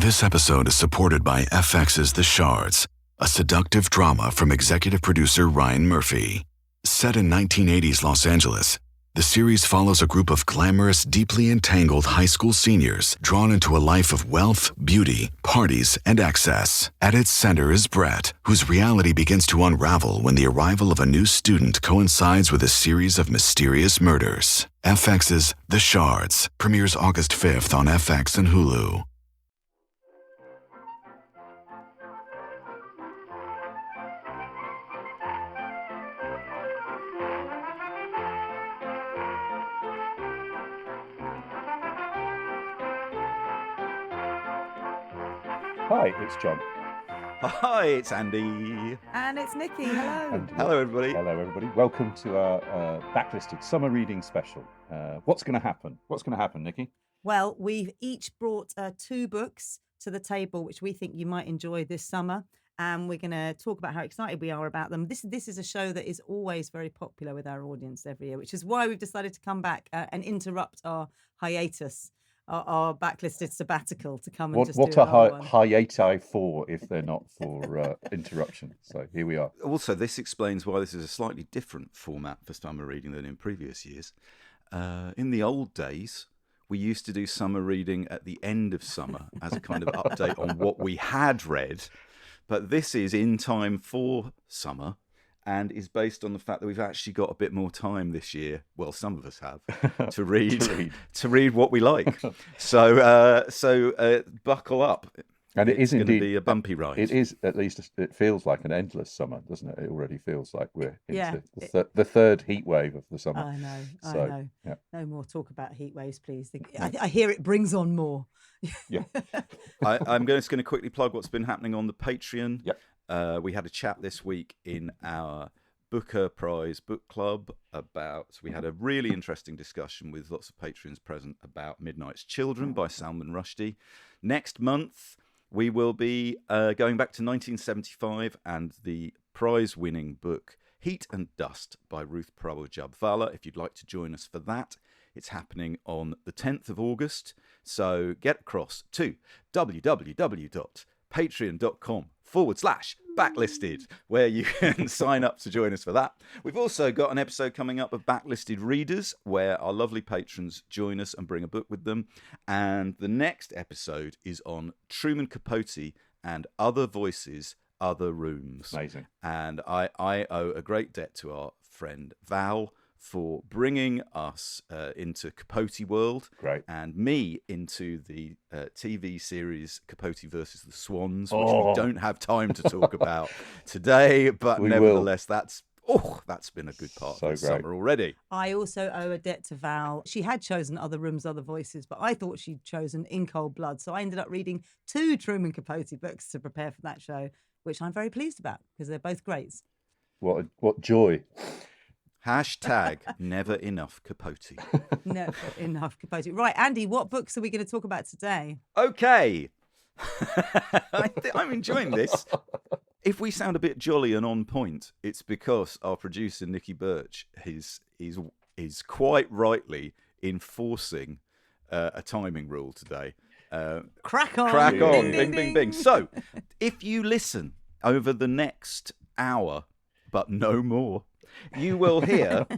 This episode is supported by FX's The Shards, a seductive drama from executive producer Ryan Murphy. Set in 1980s Los Angeles, the series follows a group of glamorous, deeply entangled high school seniors drawn into a life of wealth, beauty, parties, and excess. At its center is Brett, whose reality begins to unravel when the arrival of a new student coincides with a series of mysterious murders. FX's The Shards premieres August 5th on FX and Hulu. Hi, it's John. Hi, it's Andy. And it's Nikki. Hello. Hello, everybody. Hello, everybody. Welcome to our Backlisted Summer Reading Special. What's going to happen? What's going to happen, Nikki? Well, we've each brought 2 books to the table, which we think you might enjoy this summer. And we're going to talk about how excited we are about them. This is a show that is always very popular with our audience every year, which is why we've decided to come back and interrupt our hiatus. Our backlisted sabbatical to come and just what do are one. hiati for if they're not for interruption? So here we are. Also, this explains why this is a slightly different format for summer reading than in previous years. In the old days, we used to do summer reading at the end of summer as a kind of update on what we had read. But this is in time for summer and is based on the fact that we've actually got a bit more time this year. Well, some of us have to read what we like. So buckle up. And it is going indeed to be a bumpy ride. It is, at least it feels like an endless summer, doesn't it? It already feels like we're into Yeah. the third heat wave of the summer. I know. Yeah. No more talk about heat waves, please. I hear it brings on more. Yeah. I'm just going to quickly plug what's been happening on the Patreon. Yep. We had a chat this week in our Booker Prize book club so we had a really interesting discussion with lots of patrons present about Midnight's Children by Salman Rushdie. Next month, we will be going back to 1975 and the prize-winning book Heat and Dust by Ruth Prabhu-Jabvala. If you'd like to join us for that, it's happening on the 10th of August. So get across to www.patreon.com/backlisted, where you can sign up to join us for that. We've also got an episode coming up of Backlisted Readers, where our lovely patrons join us and bring a book with them. And the next episode is on Truman Capote and Other Voices, Other Rooms. Amazing. And I owe a great debt to our friend Val for bringing us into Capote world. Great. And me into the TV series Capote versus the Swans, which we don't have time to talk about today, but nevertheless, that's been a good part of the summer already. I also owe a debt to Val. She had chosen Other Rooms, Other Voices, but I thought she'd chosen In Cold Blood. So I ended up reading 2 Truman Capote books to prepare for that show, which I'm very pleased about because they're both great. What joy. Hashtag never enough Capote. Never enough Capote. Right, Andy, what books are we going to talk about today? Okay. I'm enjoying this. If we sound a bit jolly and on point, it's because our producer, Nicky Birch, is quite rightly enforcing a timing rule today. Crack on. Crack on. Ding, Bing, ding, bing, ding. bing. So, if you listen over the next hour, but no more, you will hear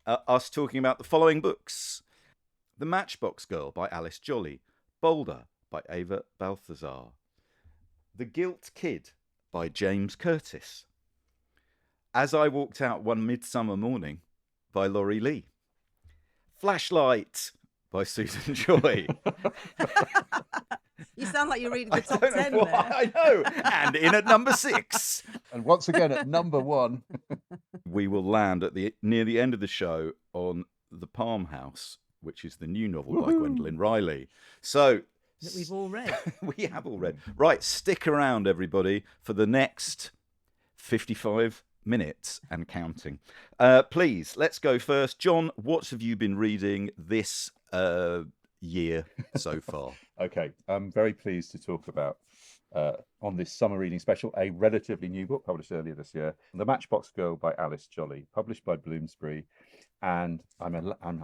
us talking about the following books: The Matchbox Girl by Alice Jolly, Boulder by Eva Baltasar, The Gilt Kid by James Curtis, As I Walked Out One Midsummer Morning by Laurie Lee, Flashlight by Susan Choi. You sound like you're reading the top 10 there. I know. And in at number 6. And once again, at number 1. We will land at near the end of the show on The Palm House, which is the new novel by Gwendoline Riley. So That we've all read. we have all read. Right, stick around, everybody, for the next 55 minutes and counting. Please, let's go first. John, what have you been reading this year so far? Okay, I'm very pleased to talk about, on this summer reading special, a relatively new book published earlier this year, The Matchbox Girl by Alice Jolly, published by Bloomsbury. And I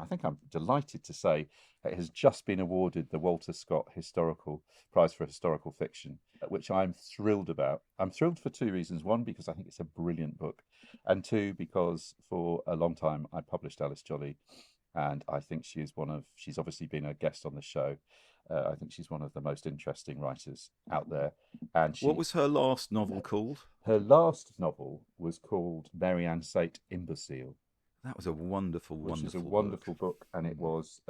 think I'm delighted to say It has just been awarded the Walter Scott Historical Prize for Historical Fiction, which I'm thrilled about. I'm thrilled for two reasons. One, because I think it's a brilliant book, and two, because for a long time I published Alice Jolly, and I think she's obviously been a guest on the show. I think she's one of the most interesting writers out there. And What was her last novel called? Her last novel was called Mary Ann Sate, Imbecile. That was a wonderful, which is a wonderful wonderful book, and it was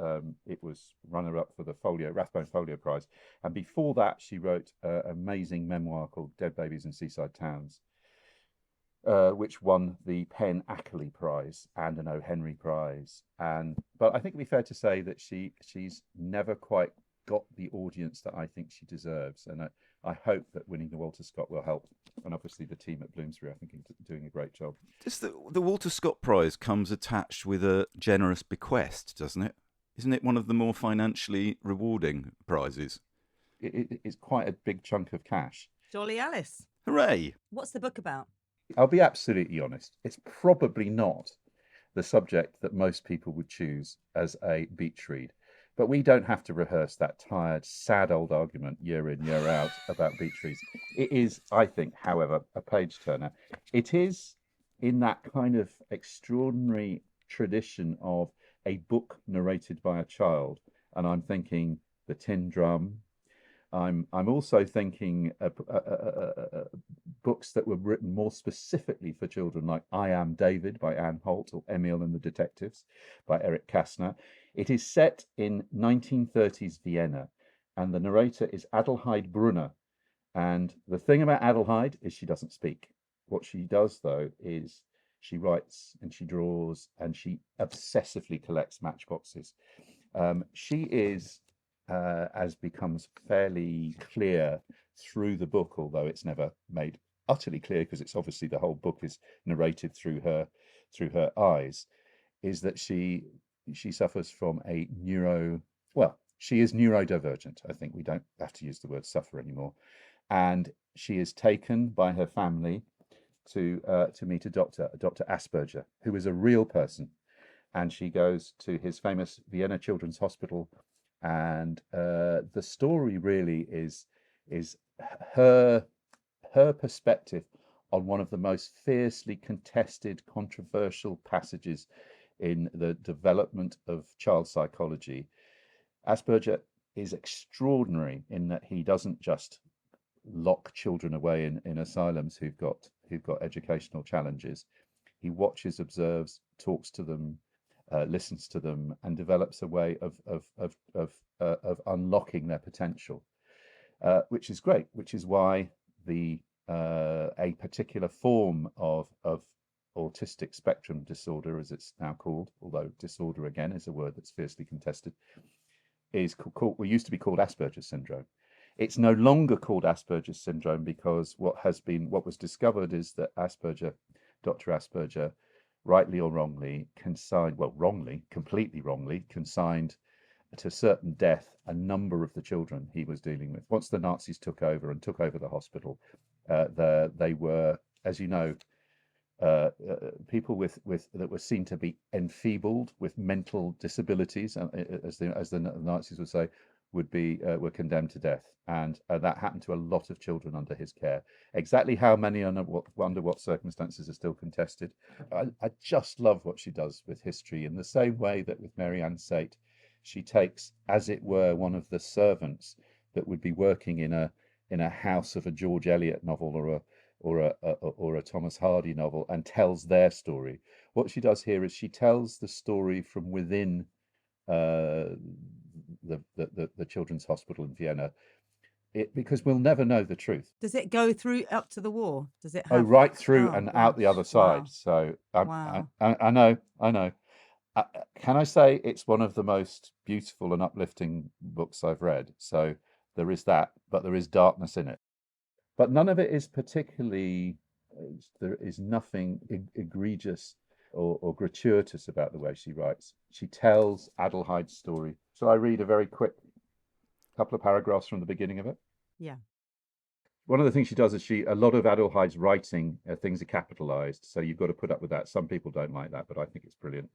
runner-up for the Rathbone Folio Prize. And before that, she wrote an amazing memoir called Dead Babies in Seaside Towns, which won the Penn Ackley Prize and an O. Henry Prize. But I think it'd be fair to say that she's never quite got the audience that I think she deserves, and I hope that winning the Walter Scott will help. And obviously the team at Bloomsbury, I think, are doing a great job. Just the Walter Scott Prize comes attached with a generous bequest, doesn't it? Isn't it one of the more financially rewarding prizes? It's quite a big chunk of cash. Jolly Alice. Hooray! What's the book about? I'll be absolutely honest. It's probably not the subject that most people would choose as a beach read. But we don't have to rehearse that tired, sad old argument year in, year out about beech trees. It is, I think, however, a page turner. It is in that kind of extraordinary tradition of a book narrated by a child. And I'm thinking The Tin Drum. I'm also thinking books that were written more specifically for children, like I Am David by Anne Holt, or Emil and the Detectives by Eric Kastner. It is set in 1930s Vienna, and the narrator is Adelheid Brunner. And the thing about Adelheid is she doesn't speak. What she does, though, is she writes and she draws and she obsessively collects matchboxes. She is, as becomes fairly clear through the book, although it's never made utterly clear because it's obviously the whole book is narrated through her eyes, is that she suffers from a she is neurodivergent. I think we don't have to use the word suffer anymore. And she is taken by her family to meet a Dr. Asperger, who is a real person. And she goes to his famous Vienna Children's Hospital. And the story really is her perspective on one of the most fiercely contested, controversial passages in the development of child psychology. Asperger is extraordinary in that he doesn't just lock children away in asylums who've got educational challenges. He watches, observes, talks to them, listens to them, and develops a way of unlocking their potential, which is great. Which is why a particular form of autistic spectrum disorder, as it's now called, although disorder again is a word that's fiercely contested, is called, well, used to be called Asperger's syndrome. It's no longer called Asperger's syndrome because what was discovered is that Dr. Asperger, rightly or wrongly, completely wrongly, consigned to certain death a number of the children he was dealing with. Once the Nazis took over the hospital, they were, as you know, people that were seen to be enfeebled with mental disabilities, as the Nazis would say, were condemned to death, and that happened to a lot of children under his care. Exactly how many under what circumstances are still contested. I just love what she does with history in the same way that with Mary Ann Sate, she takes, as it were, one of the servants that would be working in a house of a George Eliot novel or a Thomas Hardy novel and tells their story. What she does here is she tells the story from within the Children's Hospital in Vienna, because we'll never know the truth. Does it go through up to the war? Does it have... right through and out the other side? Wow. So Wow. I know. Can I say it's one of the most beautiful and uplifting books I've read? So there is that, but there is darkness in it. But none of it is particularly, there is nothing egregious or gratuitous about the way she writes. She tells Adelheid's story. Shall I read a very quick couple of paragraphs from the beginning of it? Yeah. One of the things she does is a lot of Adelheid's writing, things are capitalized, so you've got to put up with that. Some people don't like that, but I think it's brilliant.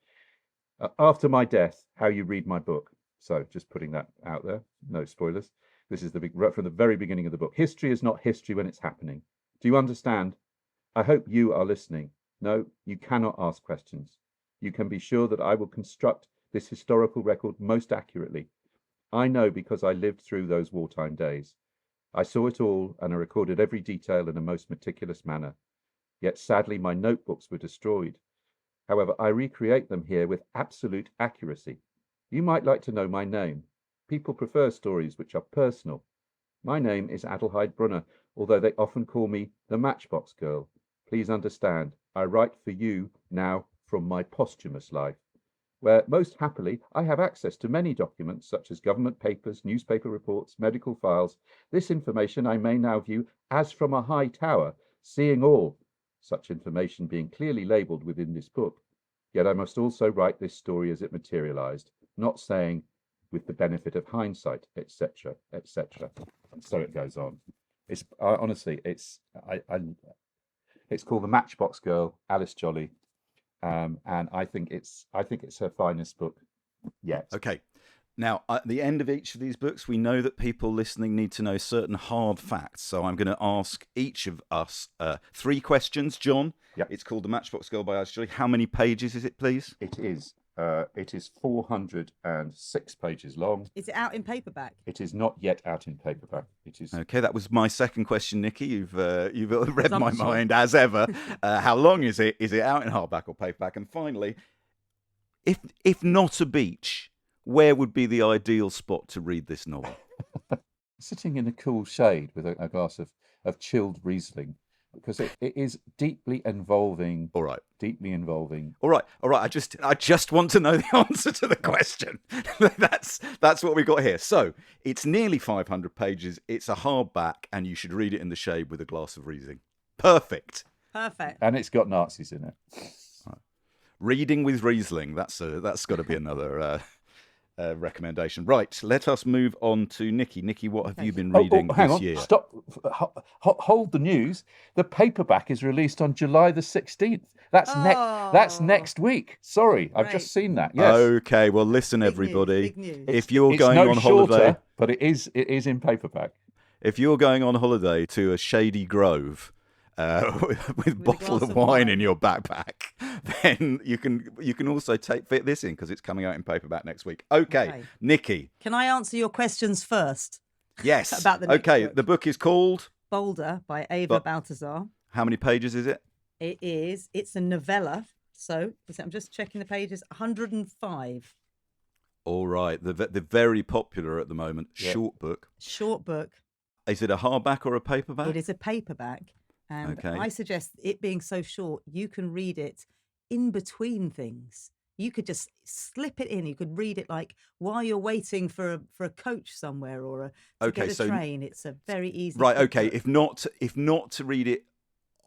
After my death, how you read my book. So just putting that out there. No spoilers. This is from the very beginning of the book. History is not history when it's happening. Do you understand? I hope you are listening. No, you cannot ask questions. You can be sure that I will construct this historical record most accurately. I know because I lived through those wartime days. I saw it all and I recorded every detail in a most meticulous manner. Yet sadly, my notebooks were destroyed. However, I recreate them here with absolute accuracy. You might like to know my name. People prefer stories which are personal. My name is Adelheid Brunner, although they often call me the Matchbox Girl. Please understand, I write for you now from my posthumous life, where most happily I have access to many documents such as government papers, newspaper reports, medical files. This information I may now view as from a high tower, seeing all, such information being clearly labelled within this book. Yet I must also write this story as it materialised, not saying with the benefit of hindsight, etc., etc. And so it goes on. It's honestly, it's called The Matchbox Girl, Alice Jolly, and I think it's her finest book yet. Okay. Now, at the end of each of these books, we know that people listening need to know certain hard facts. So I'm going to ask each of us 3 questions. John, Yep. It's called The Matchbox Girl by Alice Joy. How many pages is it, please? It is 406 pages long. Is it out in paperback? It is not yet out in paperback. It is. Okay, that was my second question, Nikki. You've read my mind as ever. How long is it? Is it out in hardback or paperback? And finally, if not a beach, where would be the ideal spot to read this novel? Sitting in a cool shade with a glass of chilled Riesling, because it is deeply involving. All right. Deeply involving. All right. I just want to know the answer to the question. That's what we got here. So it's nearly 500 pages. It's a hardback, and you should read it in the shade with a glass of Riesling. Perfect. And it's got Nazis in it. Right. Reading with Riesling. That's got to be another recommendation. Right. Let us move on to Nikki. Nikki, what have you been reading hang this on. year? Stop. Hold the news. The paperback is released on July the 16th. That's next week. Sorry, I've just seen that. Yes. Okay. Well, listen, everybody. Big news. If you're It's going no on shorter, holiday, but it is in paperback. if you're going on holiday to a shady grove with a bottle of wine in your backpack, then you can also fit this in because it's coming out in paperback next week. Okay, Nikki. Can I answer your questions first? Yes. About the next book. The book is called Boulder by Eva Baltasar. How many pages is it? It's a novella. So I'm just checking the pages. 105. All right. The very popular at the moment short book. Short book. Is it a hardback or a paperback? It is a paperback. And I suggest it being so short, you can read it in between things. You could just slip it in. You could read it like while you're waiting for a coach somewhere or to get a train. It's a very easy. Right. Okay. If not to read it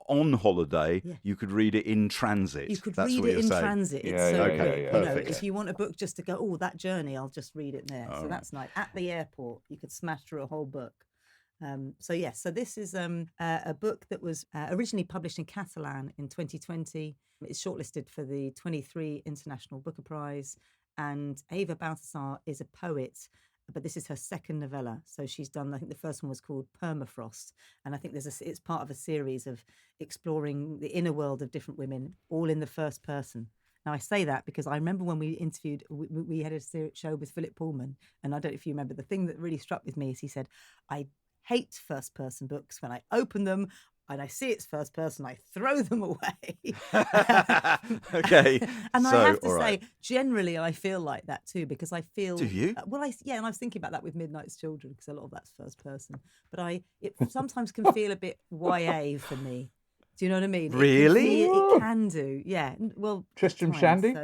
on holiday, you could read it in transit. You could read it in transit. It's so good. Perfect. If you want a book just to go, that journey, I'll just read it there. So that's nice. At the airport, you could smash through a whole book. So this is a book that was originally published in Catalan in 2020. It's shortlisted for the 23 International Booker Prize. And Eva Baltasar is a poet, but this is her second novella. So she's done, I think the first one was called Permafrost. And I think it's part of a series of exploring the inner world of different women, all in the first person. Now, I say that because I remember when we interviewed, we had a show with Philip Pullman. And I don't know if you remember, the thing that really struck with me is he said, I hate first person books. When I open them and I see it's first person, I throw them away. Okay. And I have to say, generally, I feel like that too, because I feel. Do you? And I was thinking about that with Midnight's Children, because a lot of that's first person. But it sometimes can feel a bit YA for me. Do you know what I mean? Really? It can do. Yeah. Well, Tristram Shandy?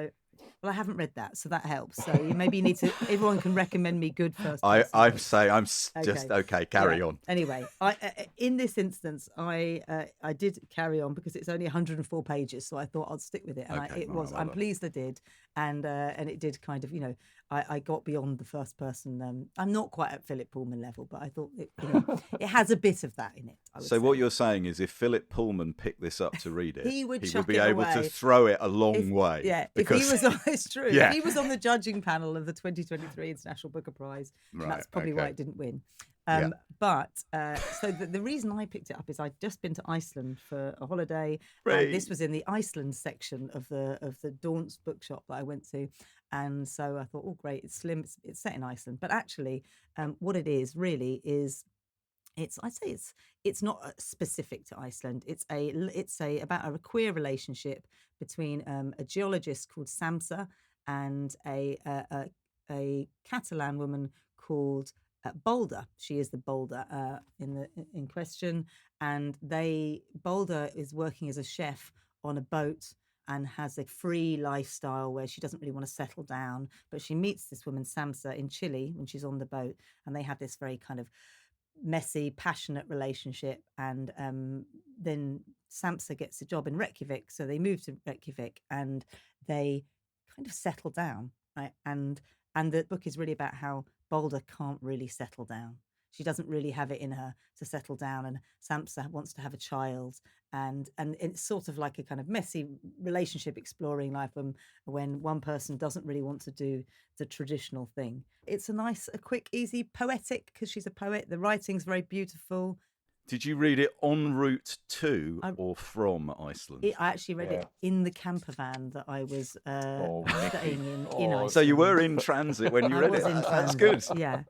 Well, I haven't read that, so that helps. So maybe you need to. Everyone can recommend me good first. Carry on. Anyway, in this instance, I did carry on because it's only 104 pages, so I thought I'd stick with it, and I'm pleased I did, and it did kind of, I got beyond the first person. I'm not quite at Philip Pullman level, but I thought it has a bit of that in it. I would So say. what you're saying is, if Philip Pullman picked this up to read it, He would he chuck would be it able to away. throw it a long If- way. Yeah, because... if he was on, it's true. Yeah. If he was on the judging panel of the 2023 International Booker Prize, and Right, that's probably why okay. it didn't win. Yeah. But so the reason I picked it up is I'd just been to Iceland for a holiday, Right. and this was in the Iceland section of the Daunt's bookshop that I went to, and so I thought, oh great, it's slim, it's set in Iceland, but actually, what it is really is. I'd say it's not specific to Iceland. It's about a queer relationship between a geologist called Samsa and a Catalan woman called Boulder. She is the Boulder in question, and Boulder is working as a chef on a boat and has a free lifestyle where she doesn't really want to settle down, but she meets this woman Samsa in Chile when she's on the boat, and they have this very kind of messy, passionate relationship, and then Samsa gets a job in Reykjavik, so they move to Reykjavik and they kind of settle down, right? And the book is really about how Boulder can't really settle down. She doesn't really have it in her to settle down, and Samsa wants to have a child, and it's sort of like a kind of messy relationship exploring life when one person doesn't really want to do the traditional thing. It's a quick, easy, poetic, because she's a poet. The writing's very beautiful. Did you read it en route to or from Iceland? I actually read it in the camper van that I was staying in Iceland. So you were in transit when you I read was it. in That's transit. good. Yeah.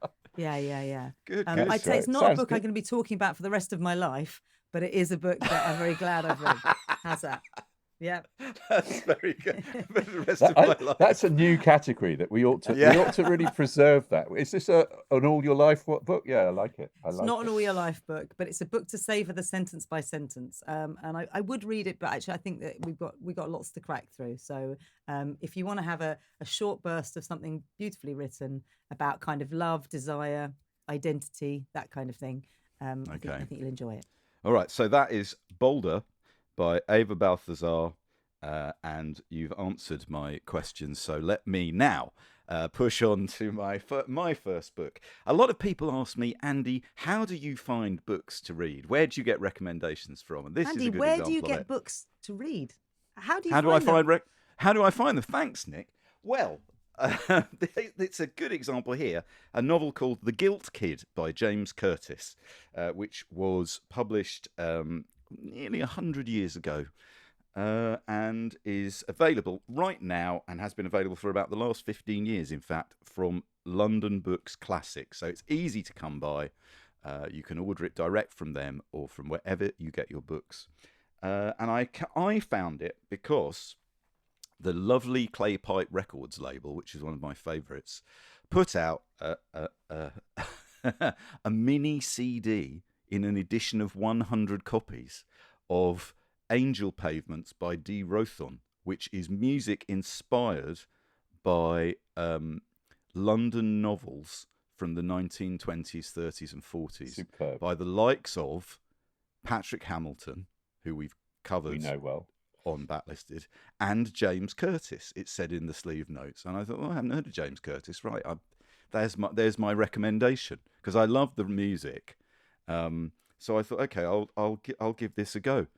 Good. I'd say it's not Sounds a book good. I'm going to be talking about for the rest of my life, but it is a book that I'm very glad I've read. How's that? Yeah. That's very good. For the rest of my life. That's a new category that we ought to really preserve. That is this an all your life book? Yeah, I like it. It's not an all your life book, but it's a book to savor the sentence by sentence. And I would read it, but actually I think that we got lots to crack through. So if you want to have a short burst of something beautifully written about kind of love, desire, identity, that kind of thing, I think you'll enjoy it. All right, so that is Boulder by Eva Baltasar, and you've answered my questions. So let me now push on to my first book. A lot of people ask me, Andy, how do you find books to read? Where do you get recommendations from? And this Andy, is a good where example do you of get it. books to read? How do I find them? Thanks, Nick. Well, it's a good example here. A novel called The Gilt Kid by James Curtis, which was published nearly 100 years ago, and is available right now, and has been available for about the last 15 years, in fact, from London Books Classic. So it's easy to come by. You can order it direct from them or from wherever you get your books. And I found it because the lovely Claypipe Records label, which is one of my favourites, put out a mini CD in an edition of 100 copies of Angel Pavements by D. Rothon, which is music inspired by London novels from the 1920s, 30s and 40s. Superb. By the likes of Patrick Hamilton, who we've covered We know well. on Backlisted, and James Curtis, it said in the sleeve notes. And I thought, I haven't heard of James Curtis. Right, there's my recommendation, because I love the music. So I thought, okay, I'll give this a go.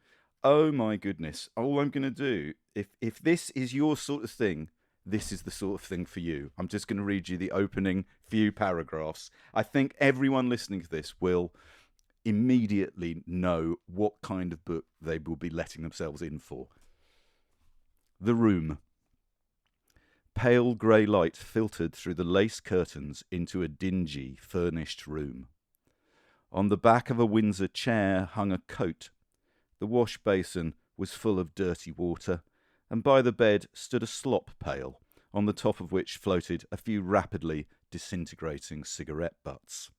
Oh my goodness! All I'm going to do, if this is your sort of thing, this is the sort of thing for you. I'm just going to read you the opening few paragraphs. I think everyone listening to this will immediately know what kind of book they will be letting themselves in for. The room. Pale grey light filtered through the lace curtains into a dingy, furnished room. On the back of a Windsor chair hung a coat. The wash basin was full of dirty water, and by the bed stood a slop pail, on the top of which floated a few rapidly disintegrating cigarette butts.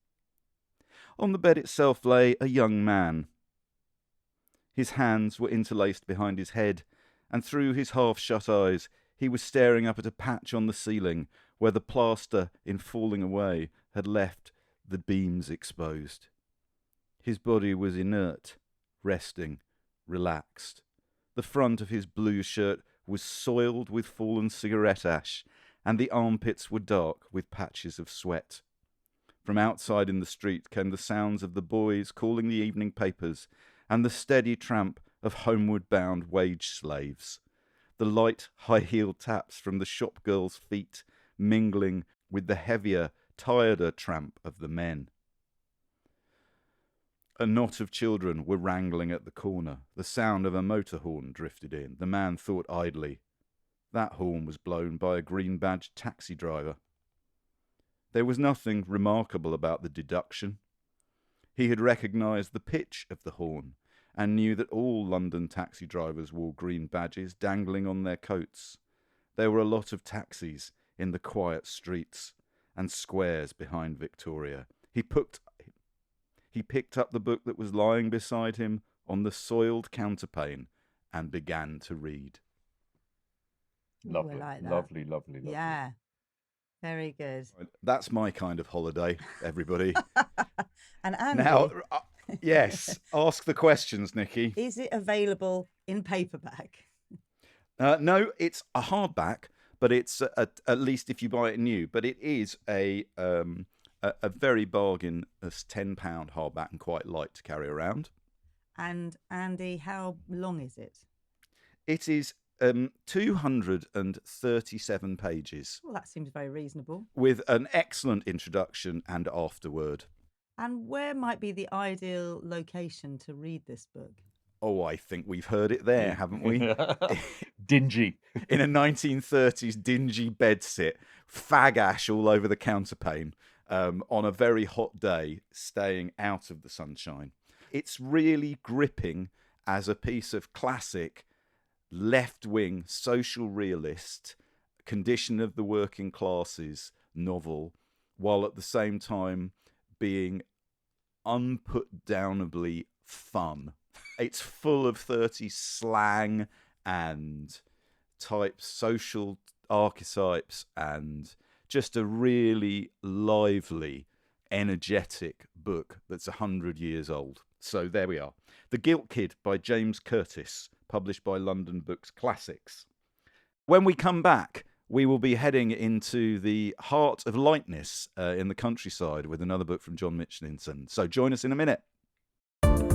On the bed itself lay a young man. His hands were interlaced behind his head, and through his half-shut eyes he was staring up at a patch on the ceiling where the plaster, in falling away, had left the beams exposed. His body was inert, resting, relaxed. The front of his blue shirt was soiled with fallen cigarette ash, and the armpits were dark with patches of sweat. From outside in the street came the sounds of the boys calling the evening papers and the steady tramp of homeward-bound wage slaves. The light, high-heeled taps from the shop girls' feet mingling with the heavier, tireder tramp of the men. A knot of children were wrangling at the corner. The sound of a motor horn drifted in. The man thought idly. That horn was blown by a green-badged taxi driver. There was nothing remarkable about the deduction. He had recognised the pitch of the horn and knew that all London taxi drivers wore green badges dangling on their coats. There were a lot of taxis in the quiet streets and squares behind Victoria. He picked up the book that was lying beside him on the soiled counterpane and began to read. Lovely, like that. lovely. Yeah, very good. That's my kind of holiday, everybody. And Andy, Now, yes, ask the questions, Nikki. is it available in paperback? No, it's a hardback, but it's at least if you buy it new. But it is a very bargain, £10 hardback and quite light to carry around. And Andy, how long is it? It is 237 pages Well, that seems very reasonable. with an excellent introduction and afterword. And where might be the ideal location to read this book? Oh, I think we've heard it there, haven't we? Dingy. In a 1930s dingy bedsit, fag ash all over the counterpane, on a very hot day, staying out of the sunshine. It's really gripping as a piece of classic left-wing social realist, condition of the working classes novel, while at the same time being unputdownably fun. It's full of 30s slang and social archetypes and just a really lively, energetic book that's 100 years old. So there we are. The Gilt Kid by James Curtis, published by London Books Classics. When we come back, we will be heading into the heart of lightness in the countryside with another book from John Mitchinson. So join us in a minute.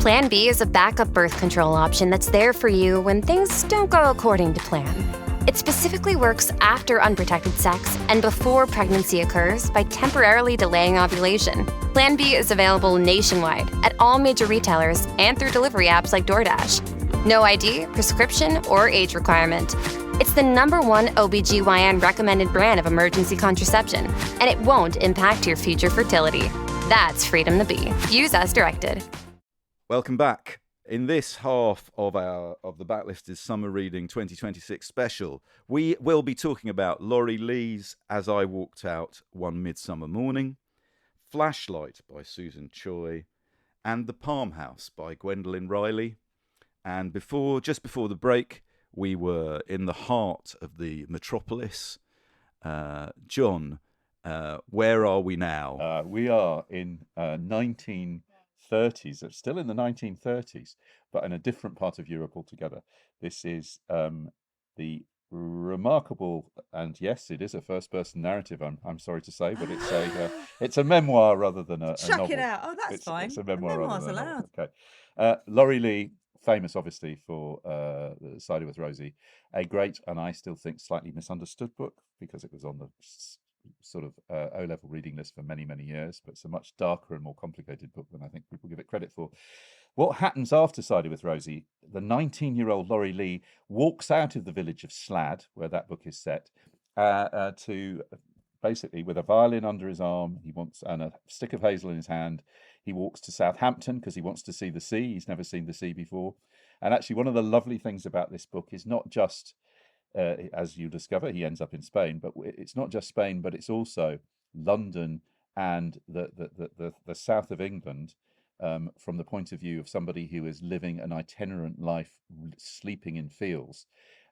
Plan B is a backup birth control option that's there for you when things don't go according to plan. It specifically works after unprotected sex and before pregnancy occurs by temporarily delaying ovulation. Plan B is available nationwide at all major retailers and through delivery apps like DoorDash. No ID, prescription, or age requirement. It's the #1 OBGYN recommended brand of emergency contraception, and it won't impact your future fertility. That's freedom to be. Use as directed. Welcome back. In this half of the Backlisted Summer Reading 2026 special, we will be talking about Laurie Lee's As I Walked Out One Midsummer Morning, Flashlight by Susan Choi, and The Palm House by Gwendoline Riley. And just before the break, we were in the heart of the metropolis. John, where are we now? We are in 1930s, it's still in the 1930s, but in a different part of Europe altogether. This is the remarkable, and yes, it is a first-person narrative. I'm sorry to say, but it's a memoir rather than a Chuck novel. it out. Oh, that's fine. It's a memoir rather memoir's than a novel. allowed. Okay. Laurie Lee, famous obviously for Siding with Rosie, a great and I still think slightly misunderstood book because it was on the sort of O-level reading list for many, many years, but it's a much darker and more complicated book than I think people give it credit for. What happens after Siding with Rosie? The 19-year-old Laurie Lee walks out of the village of Slad, where that book is set, to basically, with a violin under his arm, and a stick of hazel in his hand, he walks to Southampton because he wants to see the sea. He's never seen the sea before. And actually, one of the lovely things about this book is not just as you discover, he ends up in Spain, but it's not just Spain, but it's also London and the south of England, from the point of view of somebody who is living an itinerant life, sleeping in fields.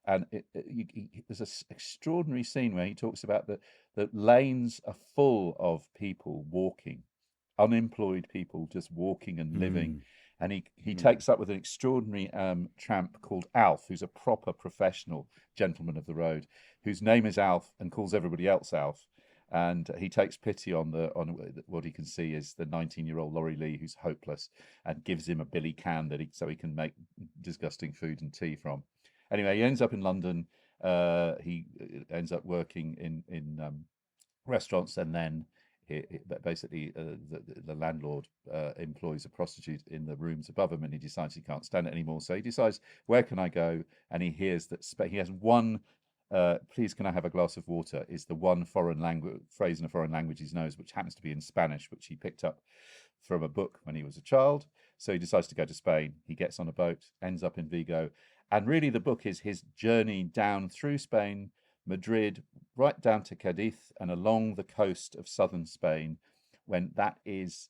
And there's an extraordinary scene where he talks about the lanes are full of people walking, unemployed people just walking and living. And he takes up with an extraordinary tramp called Alf, who's a proper professional gentleman of the road, whose name is Alf and calls everybody else Alf. And he takes pity on what he can see is the 19-year-old Laurie Lee, who's hopeless, and gives him a billy can so he can make disgusting food and tea from. Anyway, he ends up in London. He ends up working in restaurants, and then basically the landlord employs a prostitute in the rooms above him, and he decides he can't stand it anymore. So he decides, where can I go? And he hears that he has one. Please, can I have a glass of water? Is the one foreign language phrase in a foreign language he knows, which happens to be in Spanish, which he picked up from a book when he was a child. So he decides to go to Spain. He gets on a boat, ends up in Vigo, and really the book is his journey down through Spain, Madrid, right down to Cadiz and along the coast of southern Spain, when that is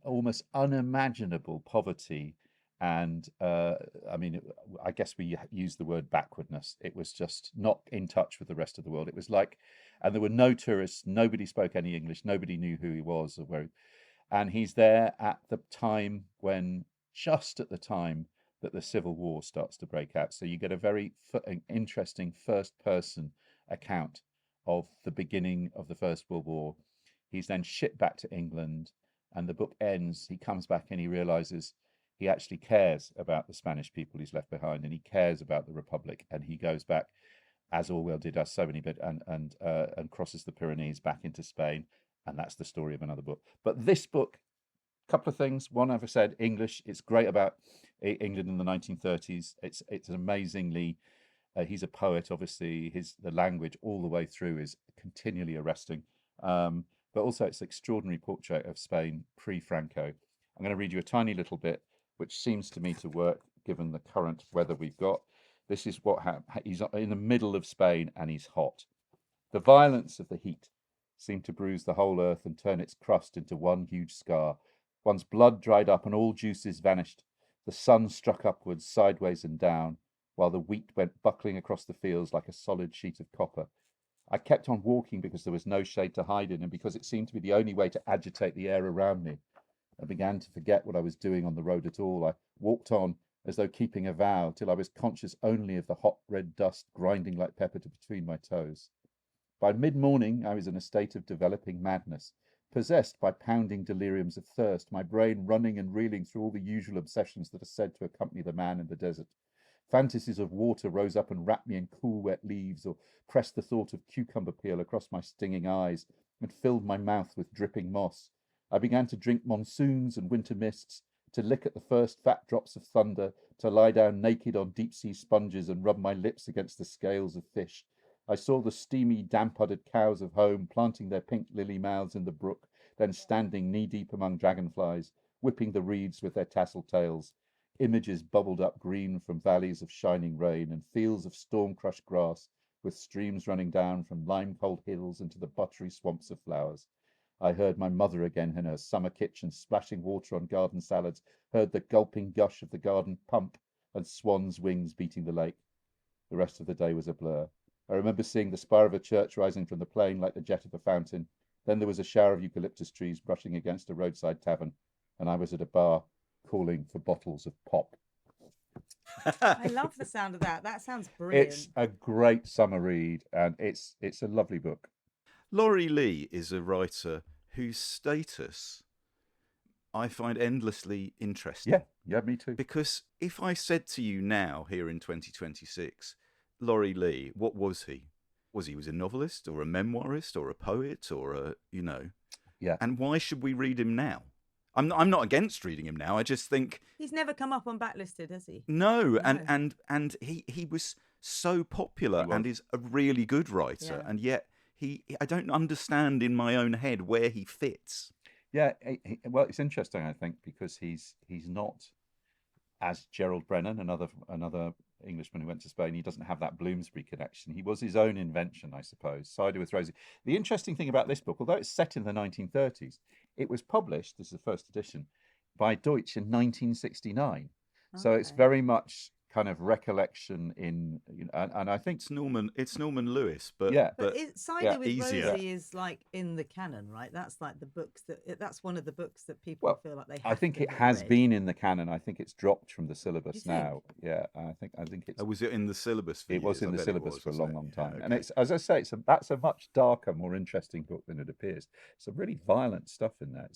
almost unimaginable poverty. And I mean, I guess we use the word backwardness. It was just not in touch with the rest of the world. It was like, and there were no tourists, nobody spoke any English, nobody knew who he was or where. And he's there at the time just at the time that the Civil War starts to break out. So you get a very interesting first-person account of the beginning of the First World War. He's then shipped back to England, and the book ends. He comes back and he realizes he actually cares about the Spanish people he's left behind, and he cares about the Republic. And he goes back, as Orwell did, as so many, and crosses the Pyrenees back into Spain. And that's the story of another book. But this book, a couple of things. One, I've said, English. It's great about England in the 1930s. It's amazingly. He's a poet, obviously. The language all the way through is continually arresting. But also, it's an extraordinary portrait of Spain pre-Franco. I'm going to read you a tiny little bit, which seems to me to work given the current weather we've got. This is what happened. He's in the middle of Spain and he's hot. The violence of the heat seemed to bruise the whole earth and turn its crust into one huge scar. One's blood dried up and all juices vanished. The sun struck upwards, sideways and down, while the wheat went buckling across the fields like a solid sheet of copper. I kept on walking because there was no shade to hide in, and because it seemed to be the only way to agitate the air around me. I began to forget what I was doing on the road at all. I walked on as though keeping a vow, till I was conscious only of the hot red dust grinding like pepper between my toes. By mid-morning, I was in a state of developing madness, possessed by pounding deliriums of thirst, my brain running and reeling through all the usual obsessions that are said to accompany the man in the desert. Fantasies of water rose up and wrapped me in cool, wet leaves, or pressed the thought of cucumber peel across my stinging eyes and filled my mouth with dripping moss. I began to drink monsoons and winter mists, to lick at the first fat drops of thunder, to lie down naked on deep-sea sponges and rub my lips against the scales of fish. I saw the steamy, damp-uddered cows of home planting their pink lily mouths in the brook, then standing knee-deep among dragonflies, whipping the reeds with their tasseled tails. Images bubbled up green from valleys of shining rain and fields of storm-crushed grass, with streams running down from lime-cold hills into the buttery swamps of flowers. I heard my mother again in her summer kitchen splashing water on garden salads, heard the gulping gush of the garden pump and swans' wings beating the lake. The rest of the day was a blur. I remember seeing the spire of a church rising from the plain like the jet of a fountain. Then there was a shower of eucalyptus trees brushing against a roadside tavern, and I was at a bar calling for bottles of pop. I love the sound of that. That sounds brilliant. It's a great summer read, and it's a lovely book. Laurie Lee is a writer whose status I find endlessly interesting. Yeah, me too. Because if I said to you now, here in 2026, Laurie Lee, what was he? Was he a novelist or a memoirist or a poet or Yeah. And why should we read him now? I'm not against reading him now. I just think He's never come up on Backlisted, has he? no. And he was so popular and is a really good writer, and yet I don't understand in my own head where he fits. Yeah, well, it's interesting, I think, because he's not as Gerald Brennan, another Englishman who went to Spain. He doesn't have that Bloomsbury connection. He was his own invention, I suppose. Cider with Rosie. The interesting thing about this book, although it's set in the 1930s, it was published, this is the first edition, by Deutsch in 1969. Okay. So it's very much kind of recollection in, and I think It's Norman Lewis, but Yeah. But Cider with easier. Rosie is like in the canon, right? That's like the books that's one of the books that people Well, feel like they have I think to it have has read. been in the canon. I think it's dropped from the You syllabus think? now. Yeah, I think it's. was it in the syllabus for It was years? in I the bet syllabus was, for a wasn't long, it? long Yeah, time, and okay. it's, as I say, that's a much darker, more interesting book than it appears. Some really violent stuff in there.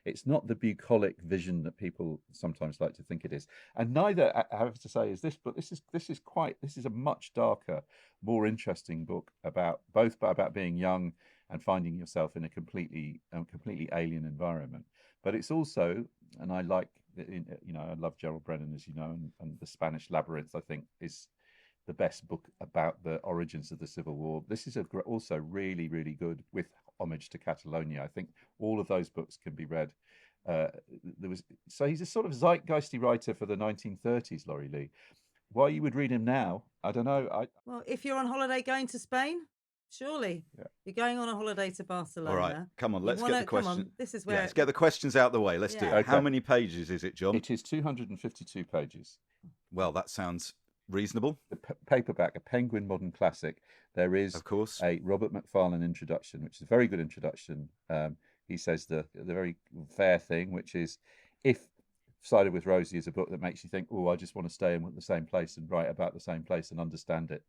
It's not the bucolic vision that people sometimes like to think it is. And neither, I have to say, is this book. This is a much darker, more interesting book about being young and finding yourself in a completely alien environment. But it's also, and I like, I love Gerald Brennan, as you know, and The Spanish Labyrinth, I think, is the best book about the origins of the Civil War. This is also really, really good, with homage to Catalonia. I think all of those books can be read. He's a sort of zeitgeisty writer for the 1930s, Laurie Lee. Why you would read him now, I don't know. Well, if you're on holiday going to Spain, surely you're going on a holiday to Barcelona. All right, come on, let's get the question. Come on, this is where. Let's get the questions out the way. Let's do it. Okay. How many pages is it, John? It is 252 pages. Well, that sounds reasonable. The paperback, a Penguin Modern Classic. There is, of course, a Robert Macfarlane introduction, which is a very good introduction. He says the very fair thing, which is, if Cider with Rosie is a book that makes you think, oh, I just want to stay in the same place and write about the same place and understand it.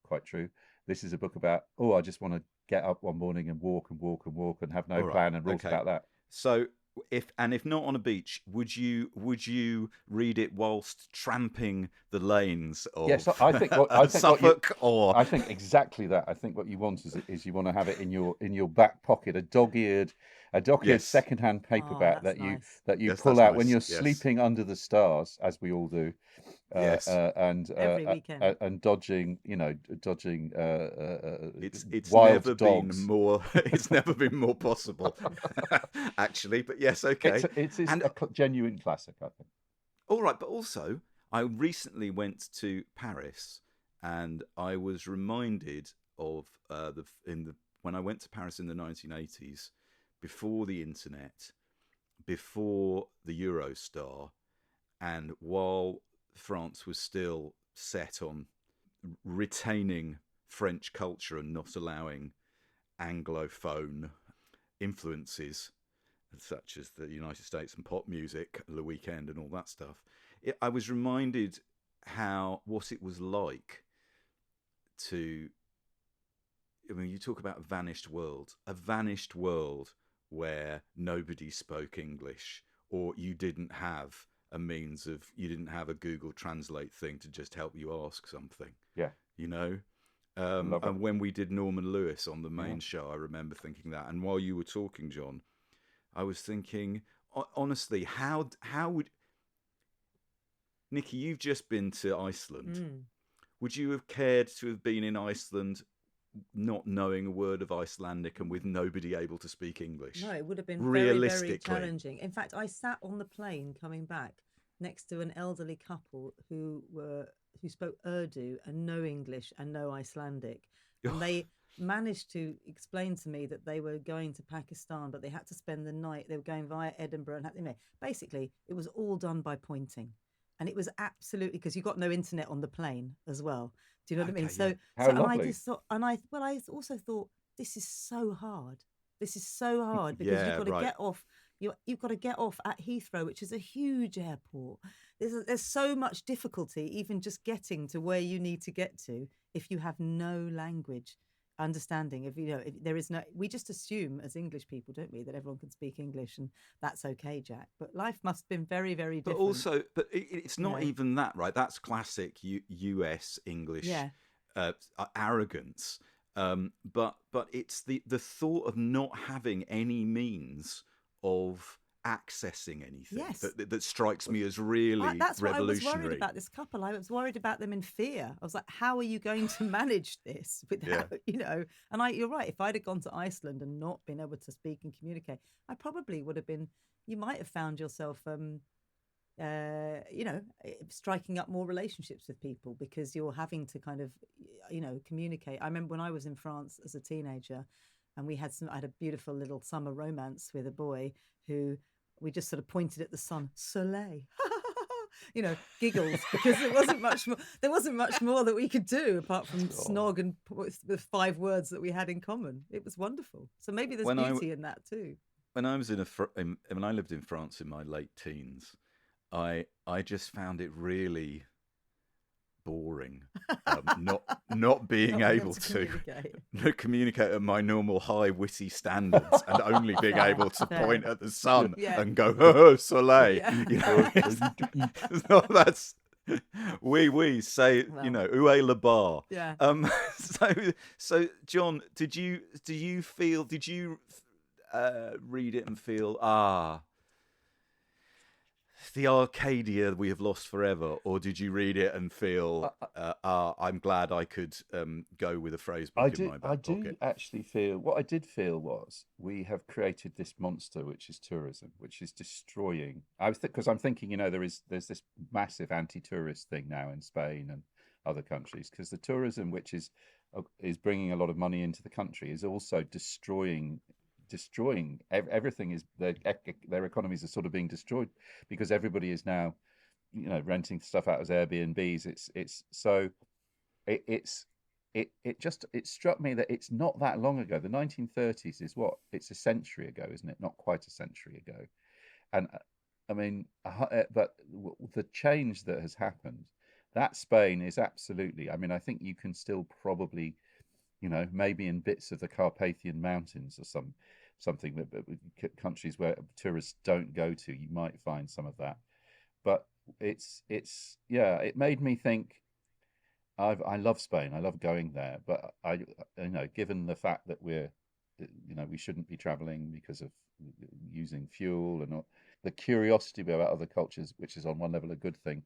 Quite true. This is a book about, oh, I just want to get up one morning and walk and walk and walk and have no plan and rules about that. So if not on a beach, would you read it whilst tramping the lanes of Suffolk? I think exactly that. I think what you want is you want to have it in your back pocket, a dog-eared second-hand paperback that you pull out when you're sleeping under the stars, as we all do. Every weekend. And dodging it's wild never dogs. Been more it's never been more possible actually, but yes, okay. It's a genuine classic, I think. All right, but also I recently went to Paris and I was reminded of when I went to Paris in the 1980s, before the internet, before the Eurostar, and while France was still set on retaining French culture and not allowing Anglophone influences such as the United States and pop music, The Weeknd and all that stuff. I was reminded what it was like to, I mean, you talk about a vanished world where nobody spoke English, or you didn't have a Google Translate thing to just help you ask something. Yeah. And when we did Norman Lewis on the main show, I remember thinking that. And while you were talking, John, I was thinking, honestly, how would... Nikki, you've just been to Iceland. Would you have cared to have been in Iceland not knowing a word of Icelandic and with nobody able to speak English? No, it would have been very, very challenging. In fact, I sat on the plane coming back next to an elderly couple who spoke Urdu and no English and no Icelandic. And they managed to explain to me that they were going to Pakistan, but they had to spend the night. They were going via Edinburgh. Basically, it was all done by pointing. And it was absolutely, because you got no internet on the plane as well. Do you know what I mean? So I also thought, this is so hard. This is so hard because you've got to get off. You've got to get off at Heathrow, which is a huge airport. There's so much difficulty even just getting to where you need to get to if you have no language understanding. If there is no, we just assume as English people, don't we, that everyone can speak English and that's okay, Jack. But life must have been very, very different. But it's not even that, right? That's classic US English arrogance. But it's the thought of not having any means of accessing anything that strikes me as really that's revolutionary. What I was worried about this couple. I was worried about them in fear. I was like, how are you going to manage this without, and you're right. If I'd have gone to Iceland and not been able to speak and communicate, I probably would have been, you might have found yourself, striking up more relationships with people because you're having to kind of, communicate. I remember when I was in France as a teenager and I had a beautiful little summer romance with a boy who we just sort of pointed at the sun, soleil. giggles, because there wasn't much more. There wasn't much more that we could do apart from snog and the 5 words that we had in common. It was wonderful. So maybe there's beauty in that too. When I was when I lived in France in my late teens, I just found it really boring, not being able to communicate at my normal high witty standards, and only being able to point at the sun and go, "Oh, soleil." That's we say, "Où est le bar?" Yeah. So John, did you read it and feel the Arcadia we have lost forever, or did you read it and feel I'm glad I could go with a phrase book in my back pocket? I do actually feel, what I did feel was, we have created this monster which is tourism, which is destroying. Because I'm thinking, there's this massive anti-tourist thing now in Spain and other countries, because the tourism which is bringing a lot of money into the country is also destroying everything. Is their economies are sort of being destroyed because everybody is now renting stuff out as Airbnbs. It struck me that it's not that long ago. The 1930s is it's a century ago, isn't it? Not quite a century ago. And I mean, but the change that has happened, that Spain is absolutely, I mean, I think you can still probably, maybe in bits of the Carpathian Mountains or something that countries where tourists don't go to, you might find some of that. But it made me think. I love Spain. I love going there, but given the fact that we shouldn't be traveling because of using fuel, and all, the curiosity about other cultures, which is on one level a good thing,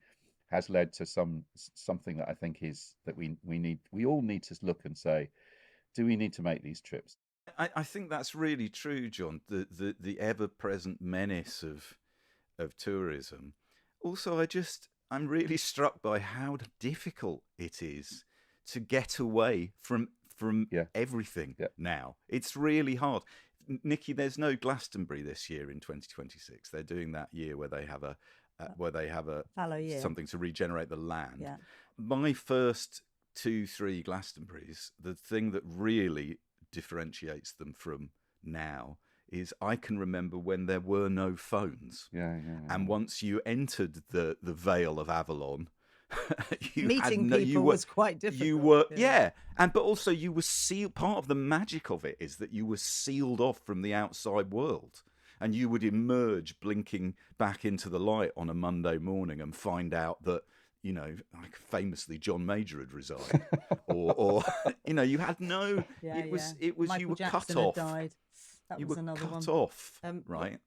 has led to something that I think is that we all need to look and say, do we need to make these trips? I think that's really true, John. The ever-present menace of tourism. Also, I'm really struck by how difficult it is to get away from everything now. It's really hard. Nikki, there's no Glastonbury this year in 2026. They're doing that year where they have a fallow year, something to regenerate the land. Yeah. My first 2-3 Glastonburys, the thing that really differentiates them from now is I can remember when there were no phones. And once you entered the Vale of Avalon, meeting people was quite difficult. You were but also you were sealed. Part of the magic of it is that you were sealed off from the outside world, and you would emerge blinking back into the light on a Monday morning and find out that like famously John Major had resigned, or you had no. It was Michael you were Jackson cut off. Had died. That you was were another cut one. off, right?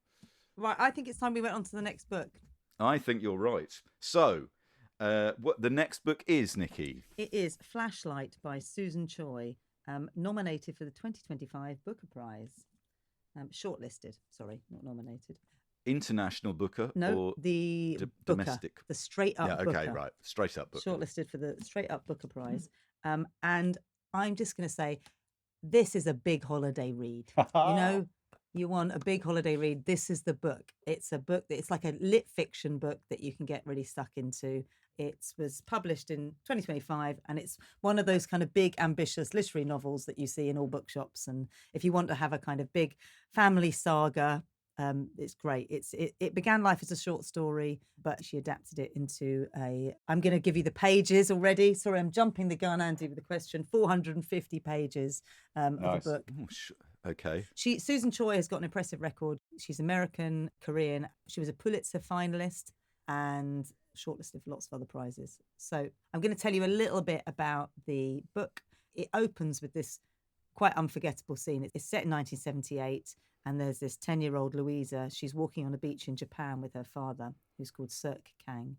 Right. I think it's time we went on to the next book. I think you're right. So, what the next book is, Nikki? It is Flashlight by Susan Choi, nominated for the 2025 Booker Prize. Shortlisted. Sorry, not nominated. International Booker? No, or the domestic. The straight up Booker. Okay, right. Straight up Booker. Shortlisted for the straight up Booker Prize. And I'm just going to say, this is a big holiday read. You want a big holiday read, this is the book. It's a book it's like a lit fiction book that you can get really stuck into. It was published in 2025, and it's one of those kind of big, ambitious literary novels that you see in all bookshops. And if you want to have a kind of big family saga, it's great. It began life as a short story, but she adapted it into I'm going to give you the pages already. Sorry, I'm jumping the gun, Andy, with the question. 450 pages of a book. Oh, okay. Susan Choi has got an impressive record. She's American, Korean. She was a Pulitzer finalist and shortlisted for lots of other prizes. So I'm going to tell you a little bit about the book. It opens with this quite unforgettable scene. It's set in 1978. And there's this 10-year-old Louisa. She's walking on a beach in Japan with her father, who's called Sirk Kang.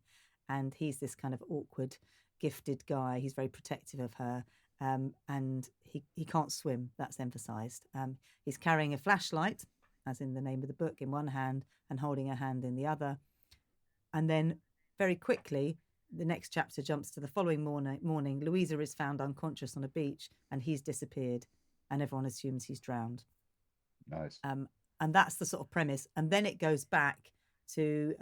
And he's this kind of awkward, gifted guy. He's very protective of her. And he can't swim. That's emphasised. He's carrying a flashlight, as in the name of the book, in one hand and holding her hand in the other. And then very quickly, the next chapter jumps to the following morning. Louisa is found unconscious on a beach and he's disappeared. And everyone assumes he's drowned. Nice. And that's the sort of premise. And then it goes back to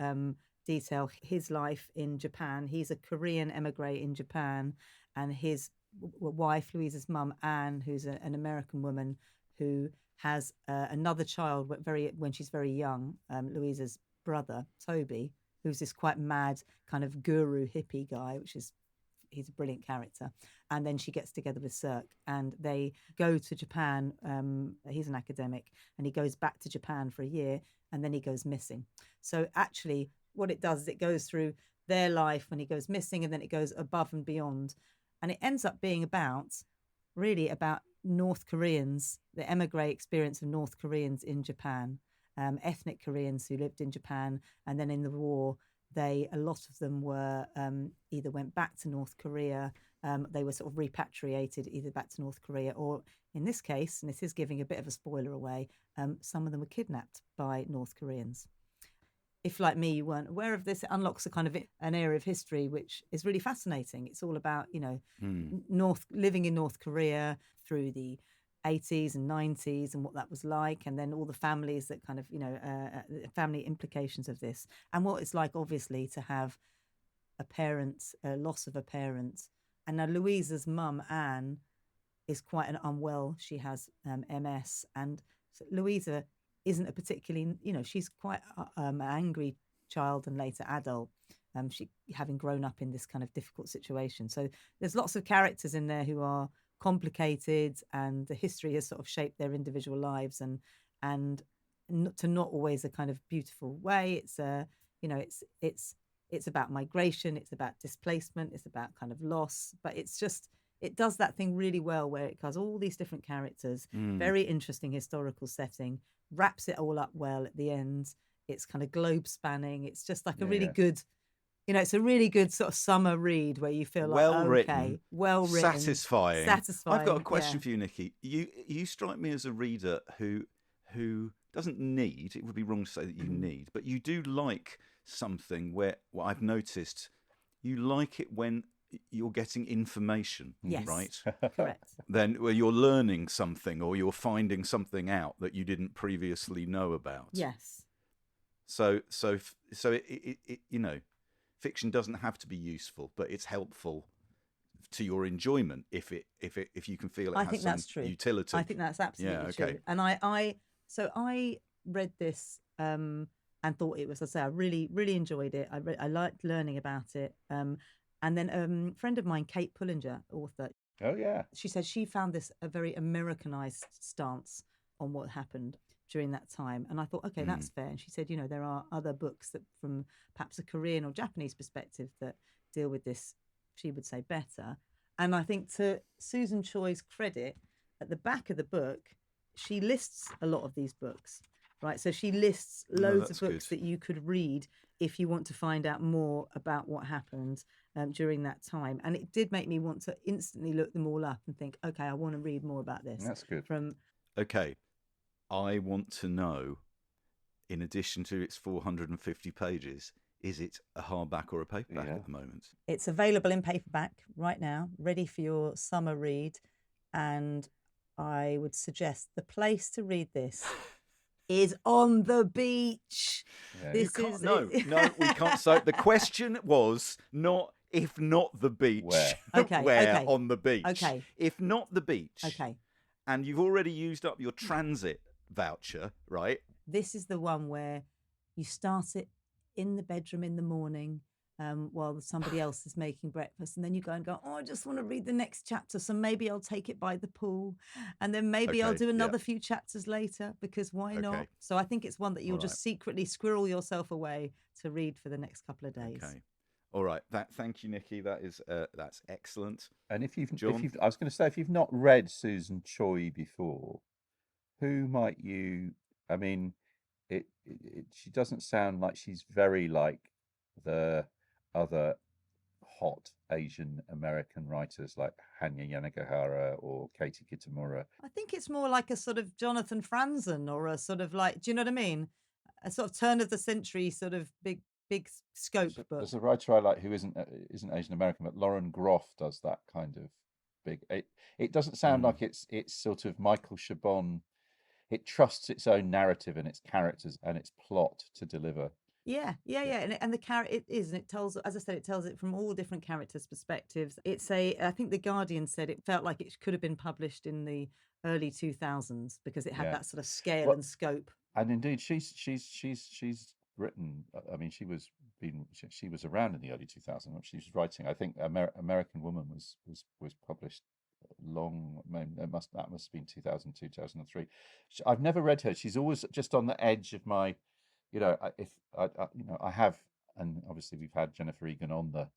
detail his life in Japan. He's a Korean emigre in Japan, and his wife, Louisa's mum, Anne, who's an American woman who has another child when she's very young, Louisa's brother, Toby, who's this quite mad kind of guru hippie guy, he's a brilliant character. And then she gets together with Cirque and they go to Japan. He's an academic and he goes back to Japan for a year and then he goes missing. So actually what it does is it goes through their life when he goes missing and then it goes above and beyond. And it ends up being about North Koreans, the emigre experience of North Koreans in Japan, ethnic Koreans who lived in Japan. And then in the war, a lot of them were either went back to North Korea, they were sort of repatriated either back to North Korea, or in this case, and this is giving a bit of a spoiler away, some of them were kidnapped by North Koreans. If, like me, you weren't aware of this, it unlocks a kind of an area of history which is really fascinating. It's all about, living in North Korea through the 80s and 90s and what that was like, and then all the families that kind of, family implications of this, and what it's like, obviously, to have a loss of a parent. And now Louisa's mum, Anne, is quite unwell. She has MS, and so Louisa isn't a particularly, she's quite an angry child and later adult, she having grown up in this kind of difficult situation. So there's lots of characters in there who are complicated, and the history has sort of shaped their individual lives, and not always a kind of beautiful way. It's about migration, it's about displacement, it's about kind of loss, but it does that thing really well where it has all these different characters, very interesting historical setting, wraps it all up well at the end. It's kind of globe spanning. It's just like a really good, it's a really good sort of summer read where you feel like, well written, satisfying. Satisfying. I've got a question for you, Nikki. You strike me as a reader who doesn't need, it would be wrong to say that you need, but you do like something where, what I've noticed, you like it when you're getting information, yes. right? Correct. Then where you're learning something or you're finding something out that you didn't previously know about. Yes. So it fiction doesn't have to be useful, but it's helpful to your enjoyment if you can feel it I has think some that's true. utility. I think that's absolutely true. And I read this and thought it was, I really, really enjoyed it. I liked learning about it. And then a friend of mine, Kate Pullinger, author. Oh, yeah. She said she found this a very Americanized stance on what happened during that time. And I thought, okay, that's fair. And she said, there are other books that from perhaps a Korean or Japanese perspective that deal with this, she would say, better. And I think to Susan Choi's credit, at the back of the book, she lists a lot of these books, right? So she lists loads of books that you could read if you want to find out more about what happened during that time. And it did make me want to instantly look them all up and think, okay, I want to read more about this. That's good. Okay, I want to know, in addition to its 450 pages, is it a hardback or a paperback at the moment? It's available in paperback right now, ready for your summer read. And I would suggest the place to read this is on the beach. Yeah. No, we can't. So the question was not if not the beach. Where? Okay, Where okay. on the beach? Okay. If not the beach. Okay. And you've already used up your transit voucher, right? This is the one where you start it in the bedroom in the morning while somebody else is making breakfast, and then you go, I just want to read the next chapter, so maybe I'll take it by the pool, and then maybe I'll do another few chapters later, because why not? So I think it's one that you'll just secretly squirrel yourself away to read for the next couple of days. Okay. All right. Thank you, Nikki. That's excellent. And if you've John? I was going to say, if you've not read Susan Choi before, who might you? I mean, she doesn't sound like she's very like the other hot Asian American writers like Hanya Yanagihara or Katie Kitamura. I think it's more like a sort of Jonathan Franzen, or a sort of like, do you know what I mean? A sort of turn of the century sort of big scope book. There's a writer I like who isn't Asian American, but Lauren Groff does that kind of big. It doesn't sound like it's sort of Michael Chabon. It trusts its own narrative and its characters and its plot to deliver. Yeah. And the character it is, and it tells, as I said, it tells it from all different characters' perspectives. I think the Guardian said it felt like it could have been published in the early 2000s because it had that sort of scale and scope. And indeed, she's written. I mean, she was around in the early 2000s when she was writing. I think American Woman was published long. That must have been 2002, 2003. I've never read her. She's always just on the edge of my, I have, and obviously we've had Jennifer Egan on the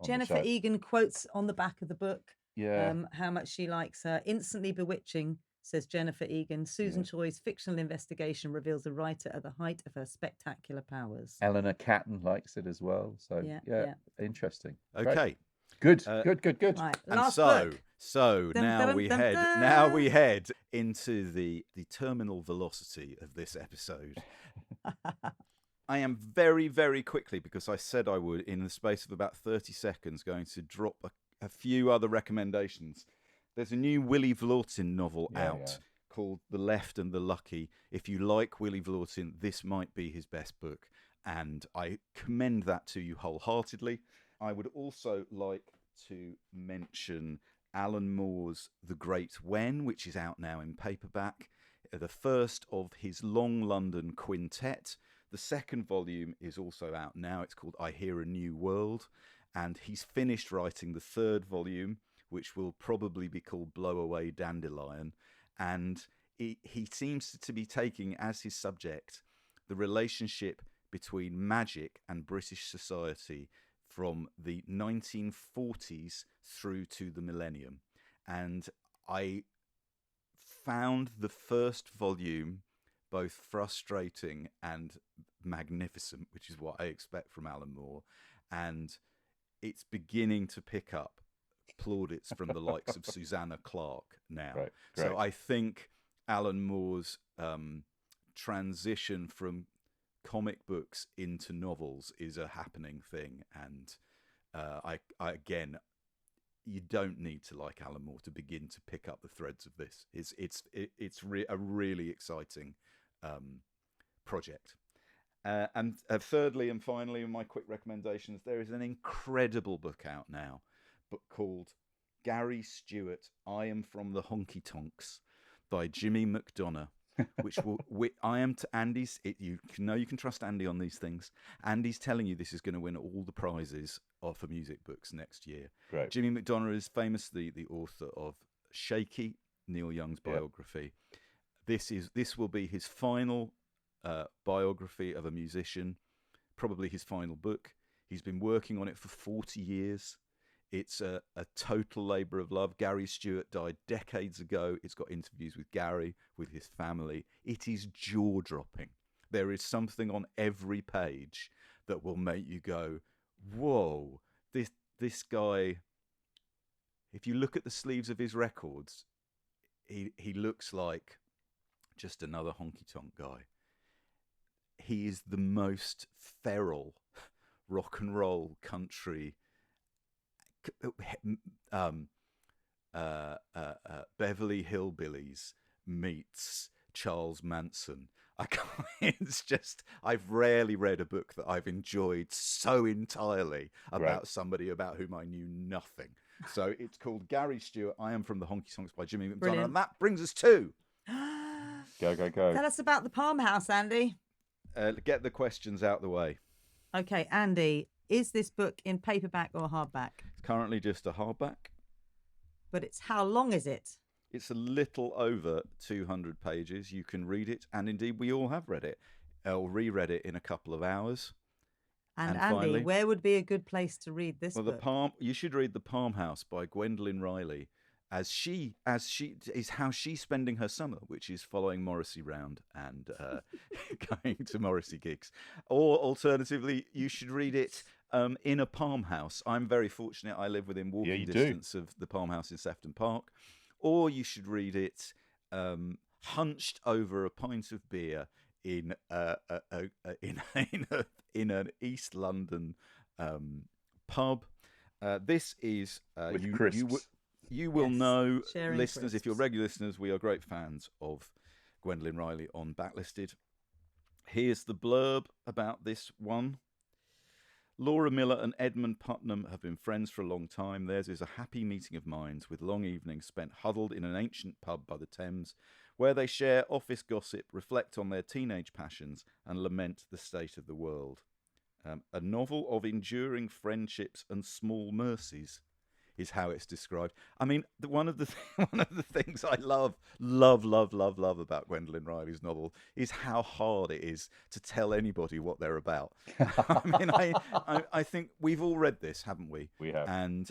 Jennifer show. Egan quotes on the back of the book Yeah. how much she likes her. Instantly bewitching, says Jennifer Egan. Susan Choi's fictional investigation reveals the writer at the height of her spectacular powers. Eleanor Catton likes it as well. So yeah. Interesting. Okay. Good. Right, And last so, book. so Dun, now dun, we dun, head dun. now we head into the terminal velocity of this episode. I am very, very quickly, because I said I would, in the space of about 30 seconds, going to drop a few other recommendations. There's a new Willie Vlortin novel out called The Left and the Lucky. If you like Willie Vlortin, this might be his best book, and I commend that to you wholeheartedly. I would also like to mention Alan Moore's The Great When, which is out now in paperback, the first of his Long London Quintet. The second volume is also out now. It's called I Hear a New World, and he's finished writing the third volume, which will probably be called Blow Away Dandelion, and he seems to be taking as his subject the relationship between magic and British society from the 1940s through to the millennium. And I found the first volume both frustrating and magnificent, which is what I expect from Alan Moore, and it's beginning to pick up plaudits from the likes of Susanna Clarke now. Right, so I think Alan Moore's transition from comic books into novels is a happening thing, and I again, you don't need to like Alan Moore to begin to pick up the threads of this. It's a really exciting project. And thirdly and finally, in my quick recommendations, there is an incredible book out now, book called Gary Stewart, I Am From the Honky Tonks, by Jimmy McDonough, which I am to Andy's. You can trust Andy on these things. Andy's telling you this is going to win all the prizes for music books next year. Great. Jimmy McDonough is famously the author of Shaky, Neil Young's biography. This will be his final biography of a musician, probably his final book. He's been working on it for 40 years. It's a total labour of love. Gary Stewart died decades ago. It's got interviews with Gary, with his family. It is jaw-dropping. There is something on every page that will make you go, whoa, this guy, if you look at the sleeves of his records, he looks like just another honky-tonk guy. He is the most feral rock and roll country Beverly Hillbillies meets Charles Manson. I've rarely read a book that I've enjoyed so entirely about somebody about whom I knew nothing. So it's called Gary Stewart, I Am From the Honky Tonks by Jimmy McDonough. Brilliant. And that brings us to... Go. Tell us about the Palm House, Andy. Get the questions out the way. Okay, Andy, is this book in paperback or hardback? It's currently just a hardback. But how long is it? It's a little over 200 pages. You can read it, and indeed we all have read it, or reread it in a couple of hours. And Andy, finally, where would be a good place to read this book? You should read The Palm House by Gwendoline Riley, as how she's spending her summer, which is following Morrissey round and going to Morrissey gigs. Or alternatively, you should read it in a palm house. I'm very fortunate. I live within walking distance of the Palm House in Sefton Park. Or you should read it hunched over a pint of beer in an East London pub. This is with crisps. You will know, Sharing listeners, crisps. if you're regular listeners, we are great fans of Gwendoline Riley on Backlisted. Here's the blurb about this one. Laura Miller and Edmund Putnam have been friends for a long time. Theirs is a happy meeting of minds, with long evenings spent huddled in an ancient pub by the Thames, where they share office gossip, reflect on their teenage passions, and lament the state of the world. A novel of enduring friendships and small mercies is how it's described. I mean, one of the things I love about Gwendoline Riley's novel is how hard it is to tell anybody what they're about. I mean, I think we've all read this, haven't we? We have. And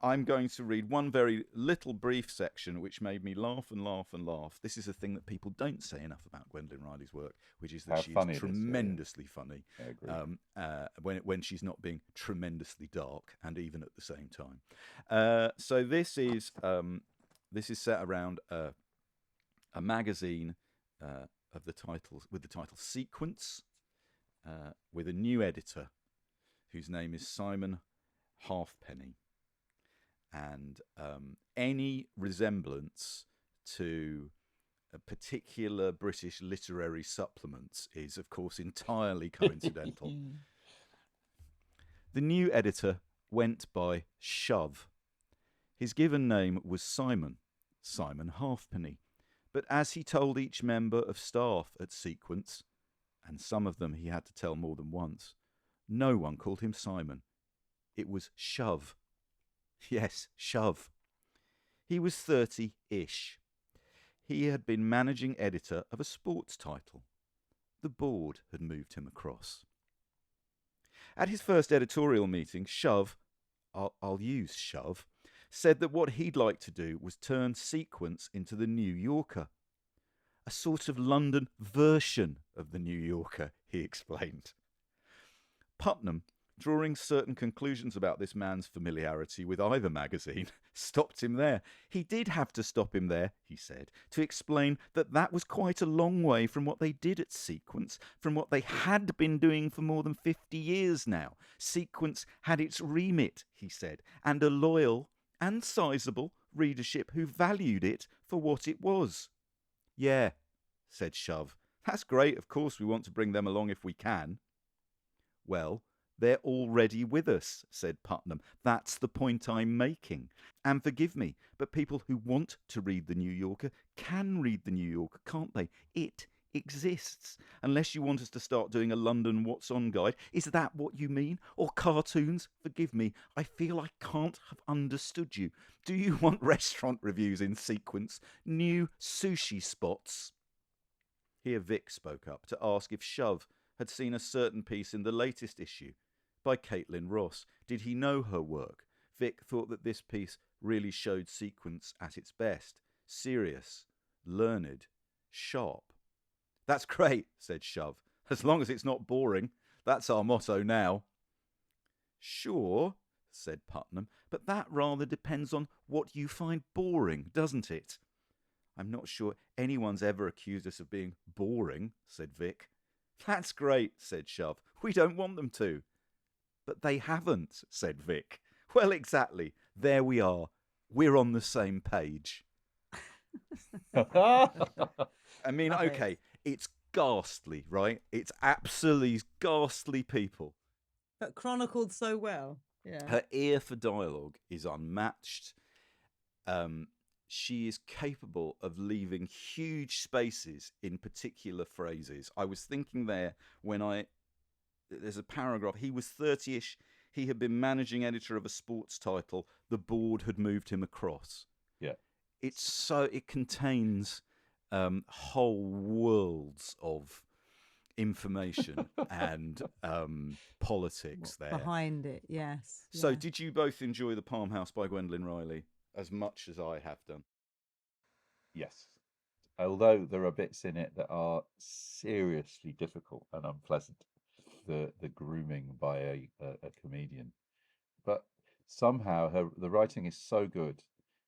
I'm going to read one very little brief section which made me laugh and laugh and laugh. This is a thing that people don't say enough about Gwendoline Riley's work, which is that How she funny is it is, tremendously funny I agree. when she's not being tremendously dark, and even at the same time. So this is set around a magazine with the title Sequence, with a new editor whose name is Simon Halfpenny. And any resemblance to a particular British literary supplements is, of course, entirely coincidental. The new editor went by Shove. His given name was Simon Halfpenny. But as he told each member of staff at Sequence, and some of them he had to tell more than once, no one called him Simon. It was Shove. Yes, Shove. He was 30-ish. He had been managing editor of a sports title. The board had moved him across. At his first editorial meeting, Shove, I'll use Shove, said that what he'd like to do was turn Sequence into the New Yorker. A sort of London version of the New Yorker, he explained. Putnam, drawing certain conclusions about this man's familiarity with either magazine, stopped him there. He did have to stop him there, he said, to explain that that was quite a long way from what they did at Sequence, from what they had been doing for more than 50 years now. Sequence had its remit, he said, and a loyal and sizable readership who valued it for what it was. Yeah, said Shove. That's great, of course we want to bring them along if we can. Well, they're already with us, said Putnam. That's the point I'm making. And forgive me, but people who want to read The New Yorker can read The New Yorker, can't they? It exists. Unless you want us to start doing a London What's On guide. Is that what you mean? Or cartoons? Forgive me, I feel I can't have understood you. Do you want restaurant reviews in Sequence? New sushi spots? Here Vic spoke up to ask if Shove had seen a certain piece in the latest issue by Caitlin Ross. Did he know her work? Vic thought that this piece really showed Sequence at its best. Serious, learned, sharp. That's great, said Shove. As long as it's not boring. That's our motto now. Sure, said Putnam, but that rather depends on what you find boring, doesn't it? I'm not sure anyone's ever accused us of being boring, said Vic. That's great, said Shove. We don't want them to. But they haven't, said Vic. Well, exactly. There we are. We're on the same page. I mean, okay, it's ghastly, right? It's absolutely ghastly people. But chronicled so well. Yeah. Her ear for dialogue is unmatched. She is capable of leaving huge spaces in particular phrases. I was thinking there there's a paragraph. He was 30-ish. He had been managing editor of a sports title. The board had moved him across. Yeah. It contains whole worlds of information and politics there. Behind it, yes. So yeah. did you both enjoy The Palm House by Gwendoline Riley as much as I have done? Yes. Although there are bits in it that are seriously difficult and unpleasant. The grooming by a comedian. But somehow the writing is so good,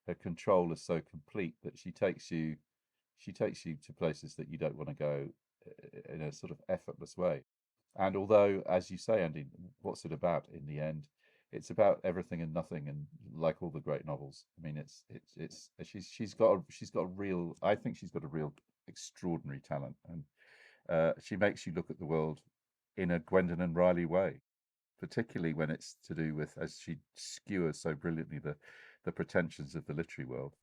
her control is so complete that she takes you to places that you don't want to go in a sort of effortless way. And although, as you say, Andy, what's it about in the end? It's about everything and nothing, and like all the great novels. I mean, she's got a real. I think she's got a real extraordinary talent, She makes you look at the world in a Gwendoline Riley way, particularly when it's to do with, as she skewers so brilliantly, the pretensions of the literary world.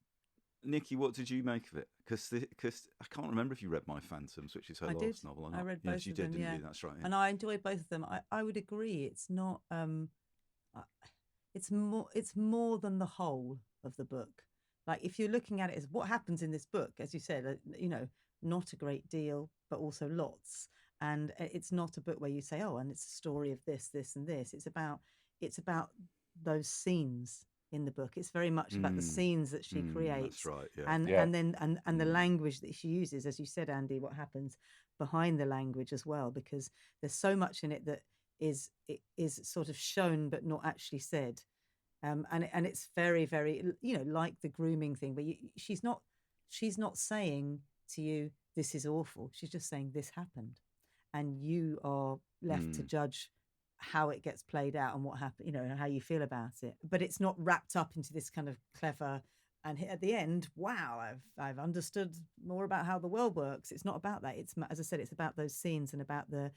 Nikki, what did you make of it? Because I can't remember if you read My Phantoms, which is her last novel. Or not. I read both yes, you of did, them, didn't yeah. you? That's right. Yeah. And I enjoyed both of them. I would agree. It's not. It's more than the whole of the book. Like if you're looking at it as what happens in this book, as you said, not a great deal, but also lots. And it's not a book where you say, oh, and it's a story of this, this, and this. It's about those scenes in the book. It's very much about the scenes that she creates. That's right. Yeah. And the language that she uses, as you said, Andy, what happens behind the language as well, because there's so much in it that is sort of shown but not actually said. And it's very, very, like the grooming thing, where she's not saying to you, this is awful. She's just saying this happened. And you are left to judge how it gets played out and what happened, and how you feel about it. But it's not wrapped up into this kind of clever, and at the end, wow, I've understood more about how the world works. It's not about that. It's, as I said, it's about those scenes and about the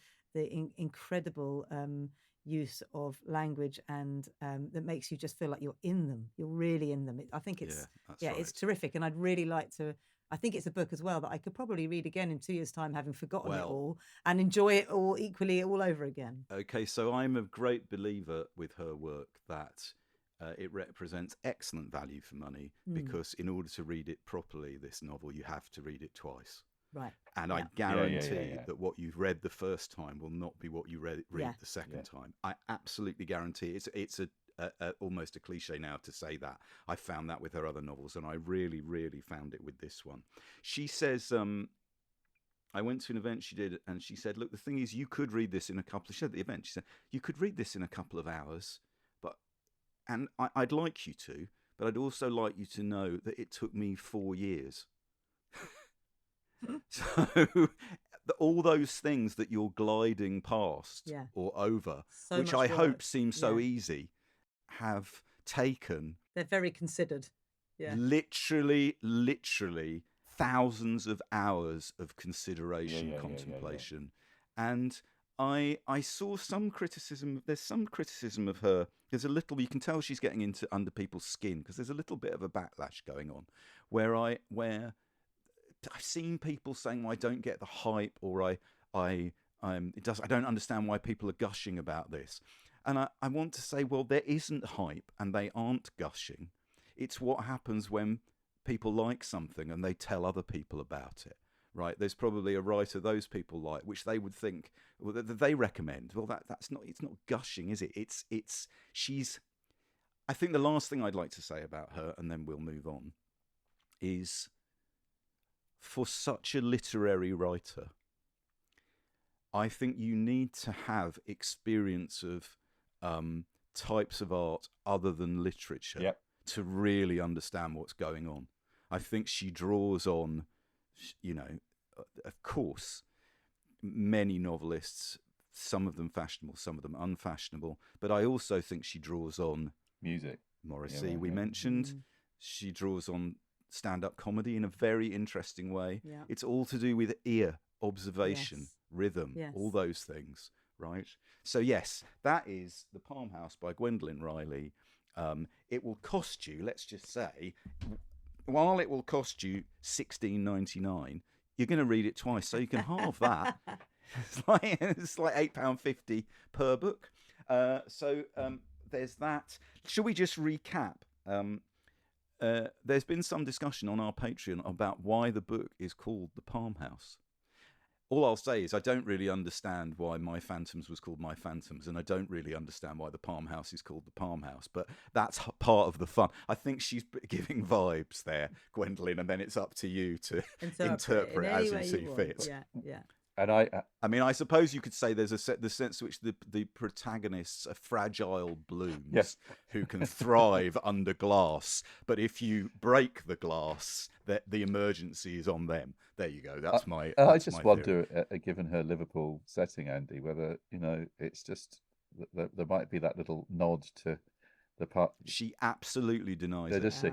incredible use of language, and that makes you just feel like you're in them. You're really in them. I think it's right. It's terrific, and I'd really like to. I think it's a book as well that I could probably read again in 2 years' time, having forgotten it all, and enjoy it all equally all over again. Okay, so I'm a great believer with her work that it represents excellent value for money, because in order to read it properly, this novel, you have to read it twice. Right. And I guarantee that what you've read the first time will not be what you read the second time. I absolutely guarantee. It's almost a cliche now to say that. I found that with her other novels, and I really, really found it with this one. She says, I went to an event she did, and she said, look, the thing is, you could read this in a couple of... She said at the event, she said, you could read this in a couple of hours, and I'd like you to, but I'd also like you to know that it took me 4 years. So all those things that you're gliding past or over, so which I hope seem so easy, have taken... They're very considered. Yeah. Literally thousands of hours of consideration, contemplation. And I saw some criticism. There's some criticism of her. There's a little, you can tell she's getting into under people's skin, because there's a little bit of a backlash going on where I've seen people saying, well, I don't get the hype, or I don't understand why people are gushing about this. And I want to say, well, there isn't hype and they aren't gushing. It's what happens when people like something and they tell other people about it, right? There's probably a writer those people like, which they would think, well, that they recommend. Well, it's not gushing, is it? I think the last thing I'd like to say about her, and then we'll move on, is for such a literary writer, I think you need to have experience of types of art other than literature to really understand what's going on. I think she draws on, of course, many novelists, some of them fashionable, some of them unfashionable, but I also think she draws on music. Morrissey, we mentioned. She draws on stand-up comedy in a very interesting way. Yeah. It's all to do with ear, observation, rhythm, all those things, right? So yes, that is The Palm House by Gwendoline Riley. It will cost you, let's just say, while it will cost you $16.99, you're going to read it twice, so you can halve that. It's like £8.50 per book. So there's that. Should we just recap? There's been some discussion on our Patreon about why the book is called The Palm House. All I'll say is I don't really understand why My Phantoms was called My Phantoms, and I don't really understand why The Palm House is called The Palm House, but that's part of the fun. I think she's giving vibes there, Gwendoline, and then it's up to you to interpret as you see fit. Yeah. And I mean, I suppose you could say there's the sense to which the protagonists are fragile blooms who can thrive under glass, but if you break the glass, the emergency is on them. There you go. That's my. I just wonder, given her Liverpool setting, Andy, whether it's just there might be that little nod to the part. She absolutely denies it. Does she?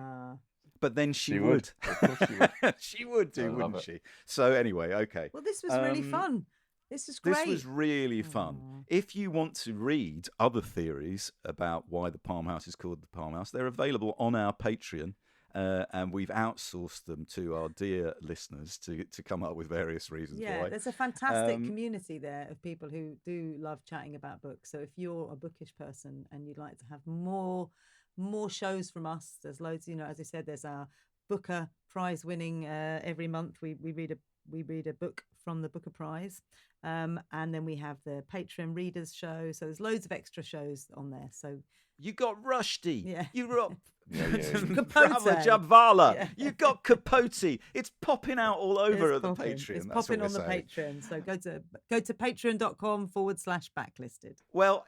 But then she would. would. Of course she would. She would do, I love wouldn't it. she? So anyway, okay. Well, this was really fun. This is great. This was really fun. Aw. If you want to read other theories about why the Palm House is called the Palm House, they're available on our Patreon. And we've outsourced them to our dear listeners to come up with various reasons why. There's a fantastic community there of people who do love chatting about books. So if you're a bookish person and you'd like to have more shows from us, there's loads. As I said, there's our Booker Prize winning every month. We read a book from the Booker Prize, and then we have the Patreon readers show. So there's loads of extra shows on there. So you got Rushdie. Yeah. You got Capote. Jabvala. Yeah. You've got Capote. It's popping out all over It's at the popping. Patreon. It's That's popping what on the we're saying. Patreon. So go to patreon.com/backlisted. Well,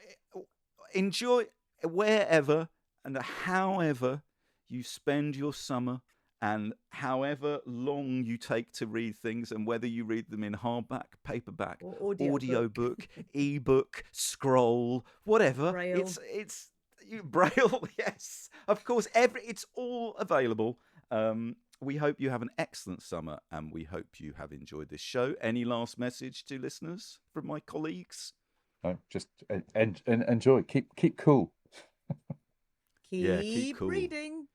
enjoy wherever and however you spend your summer, and however long you take to read things, and whether you read them in hardback, paperback, Or audiobook, ebook, scroll, whatever. Braille. It's Braille, yes. Of course, it's all available. We hope you have an excellent summer, and we hope you have enjoyed this show. Any last message to listeners from my colleagues? Just enjoy. Keep cool. Keep cool. reading.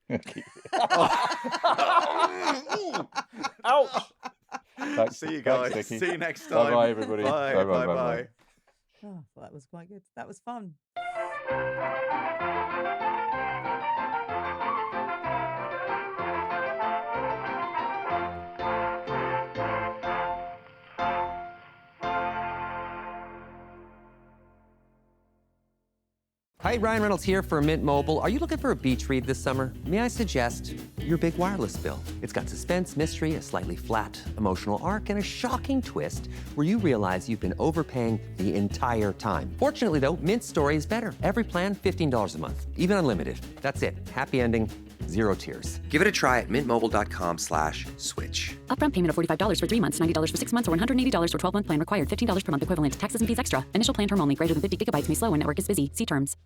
Ouch. See you guys. Thanks, Nikki. See you next time. Bye, everybody. Bye. Bye. Bye. Oh, well, that was quite good. That was fun. Hi, Ryan Reynolds here for Mint Mobile. Are you looking for a beach read this summer? May I suggest your big wireless bill? It's got suspense, mystery, a slightly flat, emotional arc, and a shocking twist where you realize you've been overpaying the entire time. Fortunately, though, Mint's story is better. Every plan, $15 a month, even unlimited. That's it. Happy ending, 0 tears. Give it a try at mintmobile.com/switch. Upfront payment of $45 for 3 months, $90 for 6 months, or $180 for 12-month plan required. $15 per month equivalent. Taxes and fees extra. Initial plan term only. Greater than 50 gigabytes may slow when network is busy. See terms.